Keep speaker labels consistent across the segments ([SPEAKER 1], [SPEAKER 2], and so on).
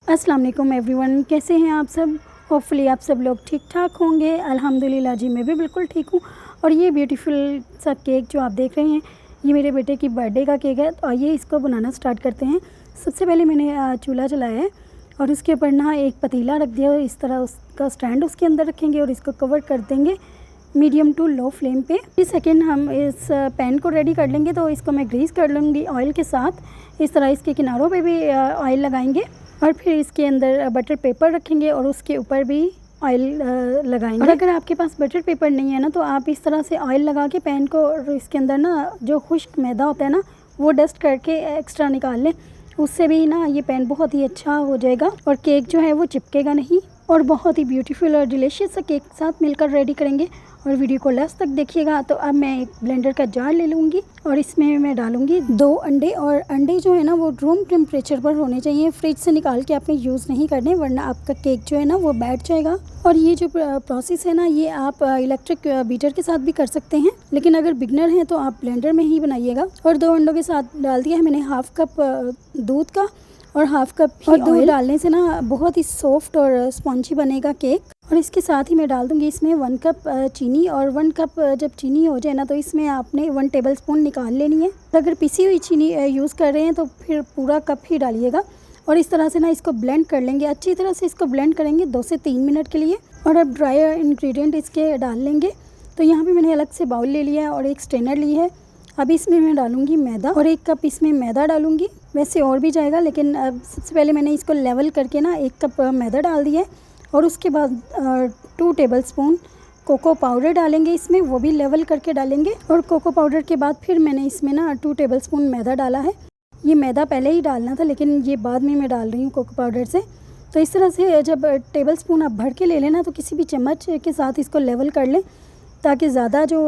[SPEAKER 1] अस्सलाम वालेकुम एवरीवन, कैसे हैं आप सब। होपफुली आप सब लोग ठीक ठाक होंगे। अल्हम्दुलिल्लाह जी, मैं भी बिल्कुल ठीक हूँ। और ये ब्यूटीफुल सा केक जो आप देख रहे हैं, ये मेरे बेटे की बर्थडे का केक है। तो आइए इसको बनाना स्टार्ट करते हैं। सबसे पहले मैंने चूल्हा जलाया है और उसके ऊपर ना एक पतीला रख दिया। इस तरह उसका स्टैंड उसके अंदर रखेंगे और इसको कवर कर देंगे मीडियम टू लो फ्लेम पे। 30 सेकेंड हम इस पैन को रेडी कर लेंगे। तो इसको मैं ग्रीस कर लूँगी ऑयल के साथ। इस तरह इसके किनारों पे भी ऑयल लगाएंगे और फिर इसके अंदर बटर पेपर रखेंगे और उसके ऊपर भी ऑयल लगाएंगे। और अगर आपके पास बटर पेपर नहीं है ना, तो आप इस तरह से ऑयल लगा के पैन को और इसके अंदर ना जो खुश्क मैदा होता है ना, वो डस्ट करके एक्स्ट्रा निकाल लें। उससे भी ना ये पैन बहुत ही अच्छा हो जाएगा और केक जो है वो चिपकेगा नहीं और बहुत ही ब्यूटीफुल और डिलीशियस सा केक साथ मिलकर रेडी करेंगे। और वीडियो को लास्ट तक देखिएगा। तो अब मैं एक ब्लेंडर का जार ले लूँगी और इसमें मैं डालूँगी 2 अंडे। और अंडे जो है ना वो रूम टेम्परेचर पर होने चाहिए। फ्रिज से निकाल के आपने यूज़ नहीं करने, वरना आपका केक जो है ना वो बैठ जाएगा। और ये जो प्रोसेस है ना, ये आप इलेक्ट्रिक बीटर के साथ भी कर सकते हैं, लेकिन अगर बिगनर हैं तो आप ब्लेंडर में ही बनाइएगा। और 2 अंडों के साथ डाल दिया है मैंने हाफ़ कप दूध का और हाफ़ कप और दूध डालने से ना बहुत ही सॉफ्ट और स्पॉन्जी बनेगा केक। और इसके साथ ही मैं डाल दूंगी इसमें 1 कप चीनी। और 1 कप जब चीनी हो जाए ना, तो इसमें आपने 1 टेबलस्पून निकाल लेनी है। अगर पिसी हुई चीनी यूज़ कर रहे हैं तो फिर पूरा कप ही डालिएगा। और इस तरह से ना इसको ब्लेंड कर लेंगे। अच्छी तरह से इसको ब्लेंड करेंगे 2 से 3 मिनट के लिए। और अब ड्राई इंग्रेडिएंट इसके डाल लेंगे। तो यहाँ पे मैंने अलग से बाउल ले लिया है और एक स्ट्रेनर ली है। अब इसमें मैं डालूंगी मैदा और 1 कप इसमें मैदा डालूंगी। वैसे और भी जाएगा, लेकिन सबसे पहले मैंने इसको लेवल करके ना 1 कप मैदा डाल दिया है। और उसके बाद 2 टेबलस्पून कोको पाउडर डालेंगे इसमें, वो भी लेवल करके डालेंगे। और कोको पाउडर के बाद फिर मैंने इसमें ना 2 टेबलस्पून मैदा डाला है। ये मैदा पहले ही डालना था, लेकिन ये बाद में मैं डाल रही हूँ कोको पाउडर से। तो इस तरह से जब टेबलस्पून आप भर के ले लेना, तो किसी भी चम्मच के साथ इसको लेवल कर लें, ताकि ज़्यादा जो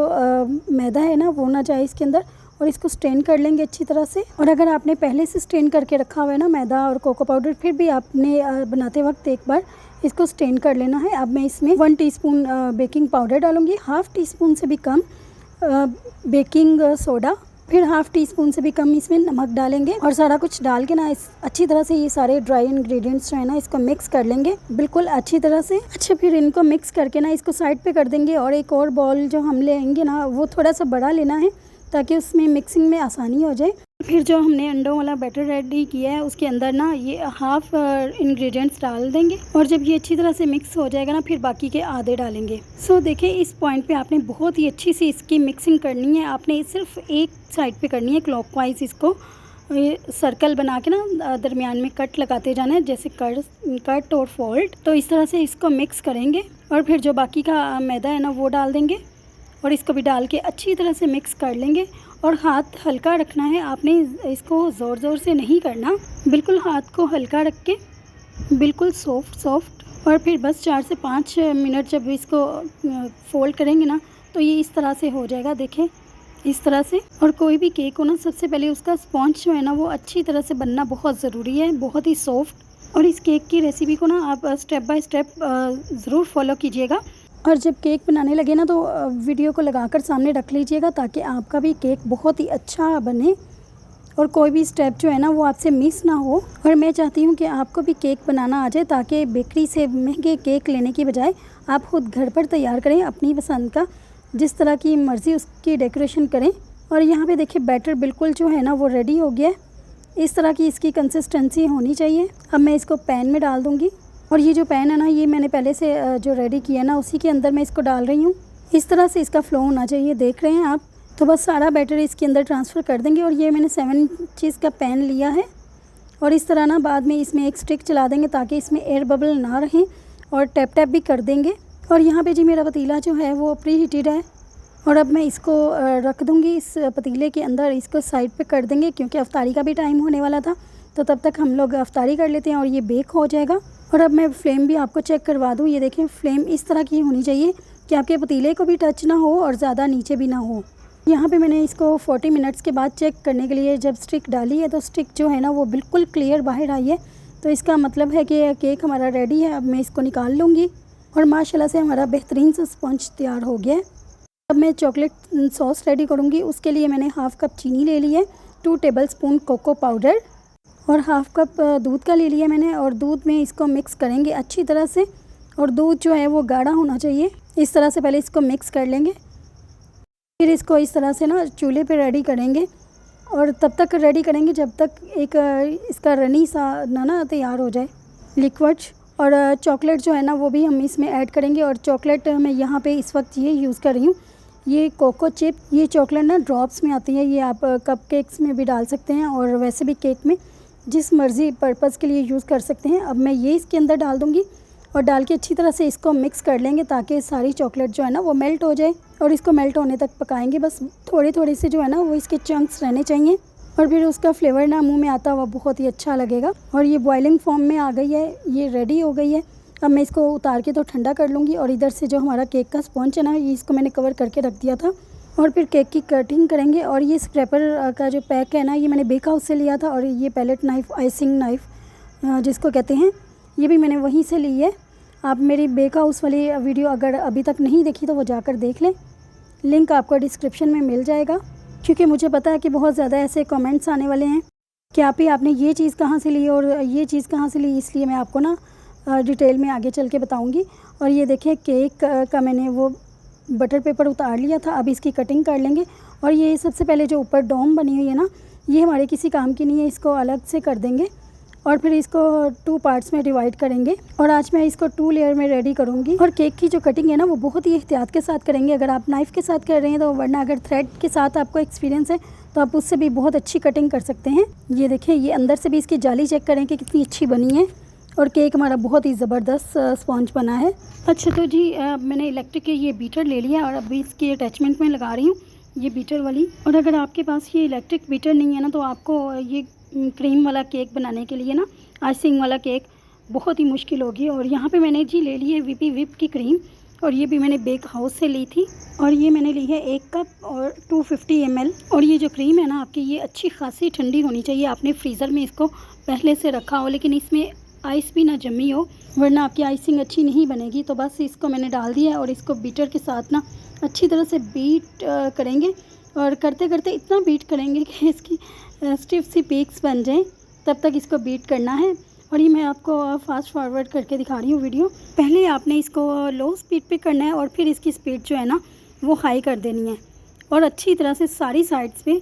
[SPEAKER 1] मैदा है ना वो ना जाए इसके अंदर। और इसको स्ट्रेन कर लेंगे अच्छी तरह से। और अगर आपने पहले से स्ट्रेन करके रखा हुआ है ना मैदा और कोको पाउडर, फिर भी आपने बनाते वक्त एक बार इसको स्ट्रेन कर लेना है। अब मैं इसमें 1 टीस्पून बेकिंग पाउडर डालूंगी, हाफ़ टी स्पून से भी कम बेकिंग सोडा, फिर हाफ़ टी स्पून से भी कम इसमें नमक डालेंगे। और सारा कुछ डाल के ना इस अच्छी तरह से ये सारे ड्राई इंग्रेडिएंट्स जो है ना, इसको मिक्स कर लेंगे बिल्कुल अच्छी तरह से। अच्छा, फिर इनको मिक्स करके ना इसको साइड पे कर देंगे। और एक और बॉल जो हम लेंगे ना, वो थोड़ा सा बड़ा लेना है, ताकि उसमें मिक्सिंग में आसानी हो जाए। फिर जो हमने अंडों वाला बैटर रेडी किया है, उसके अंदर ना ये हाफ़ इंग्रेडिएंट्स डाल देंगे। और जब ये अच्छी तरह से मिक्स हो जाएगा ना, फिर बाकी के आधे डालेंगे। सो देखिए, इस पॉइंट पे आपने बहुत ही अच्छी सी इसकी मिक्सिंग करनी है। आपने सिर्फ एक साइड पे करनी है, क्लॉकवाइज इसको सर्कल बना के ना दरमियान में कट लगाते जाना है, जैसे कट और फोल्ड। तो इस तरह से इसको मिक्स करेंगे। और फिर जो बाकी का मैदा है ना, वो डाल देंगे और इसको भी डाल के अच्छी तरह से मिक्स कर लेंगे। और हाथ हल्का रखना है, आपने इसको ज़ोर ज़ोर से नहीं करना, बिल्कुल हाथ को हल्का रख के बिल्कुल सॉफ्ट। और फिर बस 4 से 5 मिनट जब इसको फोल्ड करेंगे ना, तो ये इस तरह से हो जाएगा। देखें इस तरह से। और कोई भी केक हो ना, सबसे पहले उसका स्पॉन्ज जो है ना, वो अच्छी तरह से बनना बहुत ज़रूरी है, बहुत ही सॉफ्ट। और इस केक की रेसिपी को ना आप स्टेप बाय स्टेप ज़रूर फॉलो कीजिएगा। और जब केक बनाने लगे ना, तो वीडियो को लगाकर सामने रख लीजिएगा, ताकि आपका भी केक बहुत ही अच्छा बने और कोई भी स्टेप जो है ना वो आपसे मिस ना हो। और मैं चाहती हूँ कि आपको भी केक बनाना आ जाए, ताकि बेकरी से महंगे केक लेने की बजाय आप खुद घर पर तैयार करें अपनी पसंद का, जिस तरह की मर्ज़ी उसकी डेकोरेशन करें। और यहाँ पे देखिए, बैटर बिल्कुल जो है ना वो रेडी हो गया है। इस तरह की इसकी कंसिस्टेंसी होनी चाहिए। अब मैं इसको पैन में डाल दूँगी। और ये जो पैन है ना, ये मैंने पहले से जो रेडी किया ना, उसी के अंदर मैं इसको डाल रही हूँ। इस तरह से इसका फ़्लो होना चाहिए, देख रहे हैं आप। तो बस सारा बैटर इसके अंदर ट्रांसफ़र कर देंगे। और ये मैंने 7 इंचेस का पैन लिया है। और इस तरह ना बाद में इसमें एक स्टिक चला देंगे, ताकि इसमें एयर बबल ना रहें। और टैप भी कर देंगे। और यहाँ पे जी मेरा पतीला जो है वो प्री हीटेड है। और अब मैं इसको रख दूँगी इस पतीले के अंदर। इसको साइड पे कर देंगे, क्योंकि अफ्तारी का भी टाइम होने वाला था। तो तब तक हम लोग अफ्तारी कर लेते हैं और ये बेक हो जाएगा। और अब मैं फ्लेम भी आपको चेक करवा दूँ। ये देखें, फ्लेम इस तरह की होनी चाहिए कि आपके पतीले को भी टच ना हो और ज़्यादा नीचे भी ना हो। यहाँ पे मैंने इसको 40 मिनट्स के बाद चेक करने के लिए जब स्टिक डाली है, तो स्टिक जो है ना वो बिल्कुल क्लियर बाहर आई है। तो इसका मतलब है कि केक हमारा रेडी है। अब मैं इसको निकाल लूँगी। और माशाल्लाह से हमारा बेहतरीन सा स्पंज तैयार हो गया है। अब मैं चॉकलेट सॉस रेडी करूँगी। उसके लिए मैंने हाफ़ कप चीनी ले ली है, 2 टेबलस्पून कोको पाउडर और हाफ़ कप दूध का ले लिया मैंने, और दूध में इसको मिक्स करेंगे अच्छी तरह से। और दूध जो है वो गाढ़ा होना चाहिए। इस तरह से पहले इसको मिक्स कर लेंगे, फिर इसको इस तरह से ना चूल्हे पे रेडी करेंगे। और तब तक रेडी करेंगे जब तक एक इसका रनी सा ना तैयार हो जाए लिक्विड। और चॉकलेट जो है ना वो भी हम इसमें ऐड करेंगे। और चॉकलेट मैं यहाँ पे इस वक्त ये यूज़ कर रही हूँ, ये कोको चिप। ये चॉकलेट ना ड्रॉप्स में आती है, ये आप कप केक्स में भी डाल सकते हैं और वैसे भी केक में जिस मर्ज़ी पर्पज़ के लिए यूज़ कर सकते हैं। अब मैं ये इसके अंदर डाल दूँगी और डाल के अच्छी तरह से इसको मिक्स कर लेंगे ताकि सारी चॉकलेट जो है ना वो मेल्ट हो जाए। और इसको मेल्ट होने तक पकाएंगे, बस थोड़े थोड़े से जो है ना वो इसके चंक्स रहने चाहिए। और फिर उसका फ्लेवर ना मुंह में आता हुआ बहुत ही अच्छा लगेगा। और ये बॉइलिंग फॉर्म में आ गई है, ये रेडी हो गई है। अब मैं इसको उतार के तो ठंडा कर लूँगी। और इधर से जो हमारा केक का स्पॉन्ज है ना, ये इसको मैंने कवर करके रख दिया था। और फिर केक की कटिंग करेंगे। और ये स्क्रैपर का जो पैक है ना, ये मैंने बेक हाउस से लिया था। और ये पैलेट नाइफ़, आइसिंग नाइफ़ जिसको कहते हैं, ये भी मैंने वहीं से ली है। आप मेरी बेक हाउस वाली वीडियो अगर अभी तक नहीं देखी तो वो जाकर देख लें, लिंक आपको डिस्क्रिप्शन में मिल जाएगा। क्योंकि मुझे पता है कि बहुत ज़्यादा ऐसे कमेंट्स आने वाले हैं कि आपने ये चीज़ कहाँ से ली और ये चीज़ कहाँ से ली, इसलिए मैं आपको ना डिटेल में आगे चल के बताऊँगी। और ये देखिए केक का मैंने वो बटर पेपर उतार लिया था। अब इसकी कटिंग कर लेंगे। और ये सबसे पहले जो ऊपर डोम बनी हुई है ना, ये हमारे किसी काम की नहीं है, इसको अलग से कर देंगे। और फिर इसको 2 पार्ट्स में डिवाइड करेंगे। और आज मैं इसको 2 लेयर में रेडी करूँगी। और केक की जो कटिंग है ना वो बहुत ही एहतियात के साथ करेंगे। अगर आप नाइफ़ के साथ कर रहे हैं तो, वरना अगर थ्रेड के साथ आपको एक्सपीरियंस है तो आप उससे भी बहुत अच्छी कटिंग कर सकते हैं। ये देखिए, ये अंदर से भी इसकी जाली चेक करें कि कितनी अच्छी बनी है। और केक हमारा बहुत ही ज़बरदस्त स्पॉन्ज बना है। अच्छा तो जी मैंने इलेक्ट्रिक के ये बीटर ले लिया और अभी इसकी अटैचमेंट में लगा रही हूँ, ये बीटर वाली। और अगर आपके पास ये इलेक्ट्रिक बीटर नहीं है ना, तो आपको ये क्रीम वाला केक बनाने के लिए ना, आइसिंग वाला केक बहुत ही मुश्किल होगी। और यहाँ पे मैंने जी ले ली है वीपी विप की क्रीम, और ये भी मैंने बेक हाउस से ली थी। और ये मैंने ली है 1 कप और 250 ml। और ये जो क्रीम है ना आपकी, ये अच्छी खासी ठंडी होनी चाहिए। आपने फ्रीज़र में इसको पहले से रखा हो, लेकिन इसमें आइस भी ना जमी हो, वरना आपकी आइसिंग अच्छी नहीं बनेगी। तो बस इसको मैंने डाल दिया है और इसको बीटर के साथ ना अच्छी तरह से बीट करेंगे। और करते करते इतना बीट करेंगे कि इसकी स्टिफ सी पीक्स बन जाएं, तब तक इसको बीट करना है। और ये मैं आपको फास्ट फॉरवर्ड करके दिखा रही हूँ वीडियो। पहले आपने इसको लो स्पीड पे करना है और फिर इसकी स्पीड जो है ना वो हाई कर देनी है। और अच्छी तरह से सारी साइड्स पे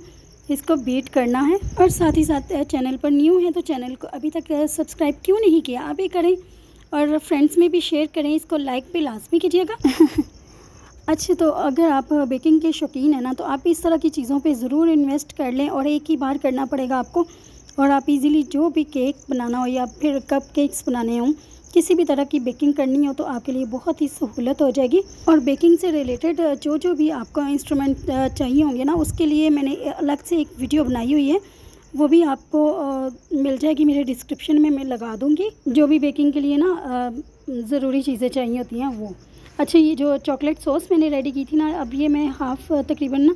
[SPEAKER 1] इसको बीट करना है। और साथ ही साथ चैनल पर न्यू है तो चैनल को अभी तक सब्सक्राइब क्यों नहीं किया, अभी करें। और फ्रेंड्स में भी शेयर करें, इसको लाइक भी लाजमी कीजिएगा। अच्छा तो अगर आप बेकिंग के शौकीन हैं ना, तो आप इस तरह की चीज़ों पे ज़रूर इन्वेस्ट कर लें। और एक ही बार करना पड़ेगा आपको। और आप इजीली जो भी केक बनाना हो या फिर कप केक्स बनाने हों, किसी भी तरह की बेकिंग करनी हो, तो आपके लिए बहुत ही सहूलत हो जाएगी। और बेकिंग से रिलेटेड जो भी आपको इंस्ट्रूमेंट चाहिए होंगे ना, उसके लिए मैंने अलग से एक वीडियो बनाई हुई है, वो भी आपको मिल जाएगी मेरे डिस्क्रिप्शन में, मैं लगा दूँगी। जो भी बेकिंग के लिए ना ज़रूरी चीज़ें चाहिए होती हैं वो। अच्छा, ये जो चॉकलेट सॉस मैंने रेडी की थी ना, अब ये मैं हाफ़ तकरीबन ना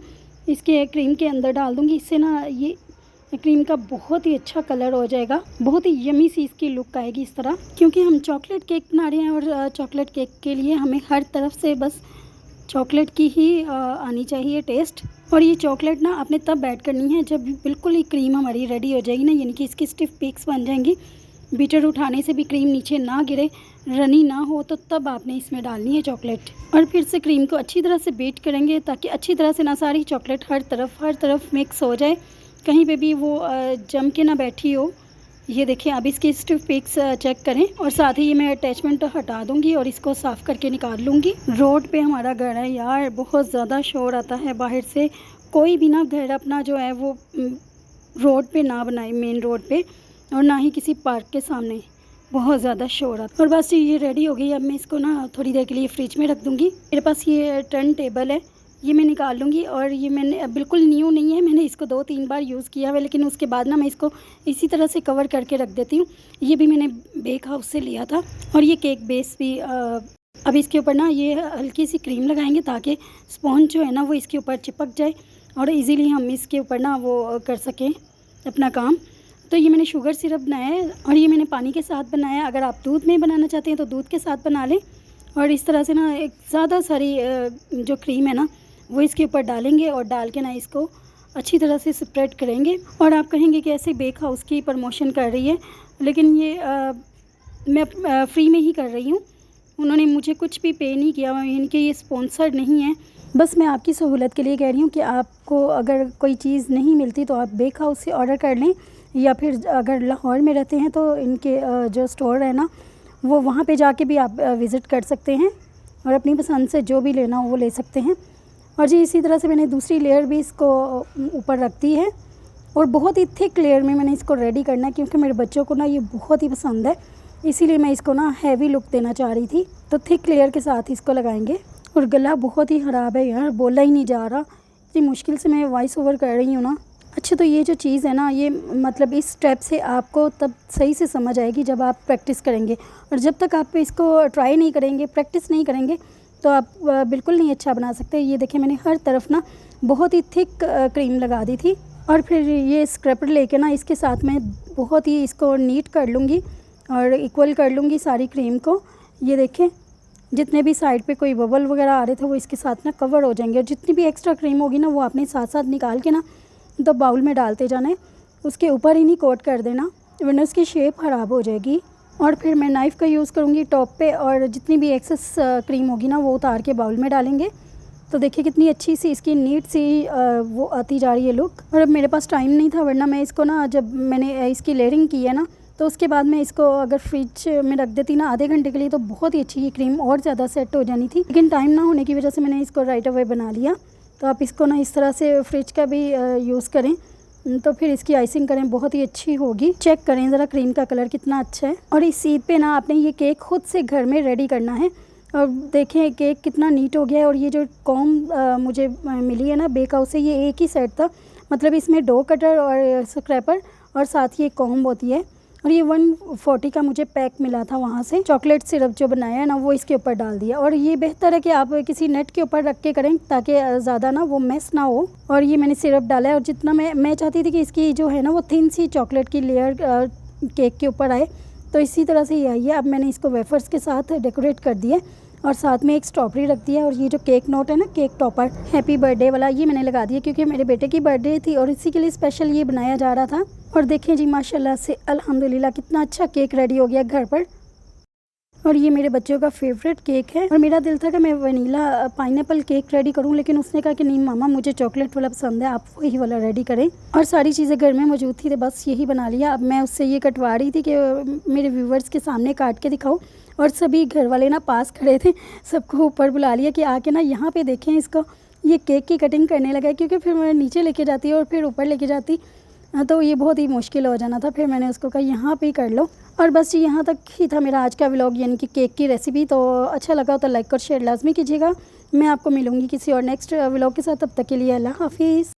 [SPEAKER 1] इसके क्रीम के अंदर डाल दूँगी। इससे ना ये क्रीम का बहुत ही अच्छा कलर हो जाएगा, बहुत ही यमी सी इसकी लुक आएगी इस तरह। क्योंकि हम चॉकलेट केक बना रहे हैं और चॉकलेट केक के लिए हमें हर तरफ से बस चॉकलेट की ही आनी चाहिए टेस्ट। और ये चॉकलेट ना आपने तब ऐड करनी है जब बिल्कुल ही क्रीम हमारी रेडी हो जाएगी ना, यानी कि इसकी स्टिफ पीक्स बन जाएंगी, बीटर उठाने से भी क्रीम नीचे ना गिरे, रनी ना हो, तो तब आपने इसमें डालनी है चॉकलेट। और फिर से क्रीम को अच्छी तरह से बीट करेंगे ताकि अच्छी तरह से ना सारी चॉकलेट हर तरफ मिक्स हो जाए, कहीं पे भी वो जम के ना बैठी हो। ये देखिए, अब इसकी स्टिफ पीक्स चेक करें। और साथ ही ये मैं अटैचमेंट हटा दूंगी और इसको साफ़ करके निकाल लूँगी। रोड पे हमारा घर है यार, बहुत ज़्यादा शोर आता है बाहर से। कोई भी ना घर अपना जो है वो रोड पे ना बनाए, मेन रोड पे, और ना ही किसी पार्क के सामने, बहुत ज़्यादा शोर आता है। और बस ये रेडी हो गई। अब मैं इसको ना थोड़ी देर के लिए फ्रिज में रख दूँगी। मेरे पास ये टर्न टेबल है, ये मैं निकाल लूँगी। और ये मैंने बिल्कुल न्यू नहीं है, मैंने इसको 2-3 बार यूज़ किया हुआ, लेकिन उसके बाद ना मैं इसको इसी तरह से कवर करके रख देती हूँ। ये भी मैंने बेक हाउस से लिया था। और ये केक बेस भी अब इसके ऊपर ना ये हल्की सी क्रीम लगाएंगे ताकि स्पॉन्ज जो है ना वो इसके ऊपर चिपक जाए और इजीली हम इसके ऊपर ना वो कर सकें अपना काम। तो ये मैंने शुगर सिरप बनाया है और ये मैंने पानी के साथ बनाया है। अगर आप दूध में बनाना चाहते हैं तो दूध के साथ बना लें। और इस तरह से ना एक ज़्यादा सारी जो क्रीम है ना वो इसके ऊपर डालेंगे और डाल के ना इसको अच्छी तरह से स्प्रेड करेंगे। और आप कहेंगे कि ऐसे बेक हाउस की प्रमोशन कर रही है, लेकिन ये मैं फ्री में ही कर रही हूँ। उन्होंने मुझे कुछ भी पे नहीं किया, इनके ये स्पॉन्सर्ड नहीं है। बस मैं आपकी सहूलत के लिए कह रही हूँ कि आपको अगर कोई चीज़ नहीं मिलती तो आप बेक हाउस से ऑर्डर कर लें, या फिर अगर लाहौर में रहते हैं तो इनके जो स्टोर है ना, वो वहाँ पे जाके भी आप विज़िट कर सकते हैं और अपनी पसंद से जो भी लेना हो वो ले सकते हैं। और जी इसी तरह से मैंने दूसरी लेयर भी इसको ऊपर रख दी है, और बहुत ही थिक लेयर में मैंने इसको रेडी करना है, क्योंकि मेरे बच्चों को ना ये बहुत ही पसंद है, इसीलिए मैं इसको ना हैवी लुक देना चाह रही थी। तो थिक लेयर के साथ इसको लगाएंगे। और गला बहुत ही ख़राब है यार, बोला ही नहीं जा रहा, इतनी मुश्किल से मैं वॉइस ओवर कर रही हूँ ना। अच्छा, तो ये जो चीज़ है ना, ये मतलब इस स्टेप से आपको तब सही से समझ आएगी जब आप प्रैक्टिस करेंगे, और जब तक आप इसको ट्राई नहीं करेंगे, प्रैक्टिस नहीं करेंगे, तो आप बिल्कुल नहीं अच्छा बना सकते। ये देखिए मैंने हर तरफ ना बहुत ही थिक क्रीम लगा दी थी, और फिर ये स्क्रैपर लेके ना इसके साथ मैं बहुत ही इसको नीट कर लूँगी और इक्वल कर लूँगी सारी क्रीम को। ये देखें जितने भी साइड पे कोई बबल वगैरह आ रहे थे वो इसके साथ ना कवर हो जाएंगे, और जितनी भी एक्स्ट्रा क्रीम होगी ना वो आपने साथ साथ निकाल के ना तो बाउल में डालते जाना है, उसके ऊपर ही नहीं कोट कर देना, वरना उसकी शेप ख़राब हो जाएगी। और फिर मैं नाइफ़ का यूज़ करूँगी टॉप पे, और जितनी भी एक्सेस क्रीम होगी ना वो उतार के बाउल में डालेंगे। तो देखिए कितनी अच्छी सी इसकी नीट सी वो आती जा रही है लुक। और अब मेरे पास टाइम नहीं था, वरना मैं इसको ना जब मैंने इसकी लेयरिंग की है ना, तो उसके बाद मैं इसको अगर फ्रिज में रख देती ना आधे घंटे के लिए, तो बहुत ही अच्छी ये क्रीम और ज़्यादा सेट हो जानी थी, लेकिन टाइम ना होने की वजह से मैंने इसको राइट अवे बना लिया। तो आप इसको ना इस तरह से फ्रिज का भी यूज़ करें, तो फिर इसकी आइसिंग करें, बहुत ही अच्छी होगी। चेक करें ज़रा क्रीम का कलर कितना अच्छा है। और इस ईद पे ना आपने ये केक खुद से घर में रेडी करना है। और देखें केक कितना नीट हो गया है। और ये जो कॉम्ब मुझे मिली है ना बेक हाउस से, ये एक ही सेट था, मतलब इसमें डो कटर और स्क्रैपर और साथ ही एक कॉम्ब होती है। और ये 140 का मुझे पैक मिला था वहाँ से। चॉकलेट सिरप जो बनाया है ना वो इसके ऊपर डाल दिया। और ये बेहतर है कि आप किसी नेट के ऊपर रख के करें, ताकि ज़्यादा ना वो मेस ना हो। और ये मैंने सिरप डाला है, और जितना मैं चाहती थी कि इसकी जो है ना वो थिन सी चॉकलेट की लेयर केक के ऊपर आए, तो इसी तरह से ये आई है। अब मैंने इसको वेफर्स के साथ डेकोरेट कर दिया, और साथ में एक स्ट्रॉबेरी रख दिया। और ये जो केक नोट है ना, केक टॉपर हैप्पी बर्थडे वाला, ये मैंने लगा दिया क्योंकि मेरे बेटे की बर्थडे थी और इसी के लिए स्पेशल ये बनाया जा रहा था। और देखें जी माशाल्लाह से अल्हम्दुलिल्लाह कितना अच्छा केक रेडी हो गया घर पर। और ये मेरे बच्चों का फेवरेट केक है। और मेरा दिल था कि मैं वनीला पाइनएप्पल केक रेडी करूं, लेकिन उसने कहा कि नहीं मामा मुझे चॉकलेट वाला पसंद है, आप वही वाला रेडी करें। और सारी चीज़ें घर में मौजूद थी, तो बस यही बना लिया। अब मैं उससे ये कटवा रही थी कि मेरे व्यूवर्स के सामने काट के दिखाऊं। और सभी घर वाले ना पास खड़े थे, सबको ऊपर बुला लिया कि आके ना यहाँ पे देखें इसको। ये केक की कटिंग करने लगा, क्योंकि फिर मैं नीचे लेके जाती और फिर ऊपर लेके जाती तो ये बहुत ही मुश्किल हो जाना था। फिर मैंने उसको कहा यहाँ पे ही कर लो। और बस यहाँ तक ही था मेरा आज का व्लॉग, यानी कि केक की रेसिपी। तो अच्छा लगा तो लाइक और शेयर लाजमी कीजिएगा। मैं आपको मिलूँगी किसी और नेक्स्ट व्लॉग के साथ, तब तक के लिए अल्लाह हाफिज़।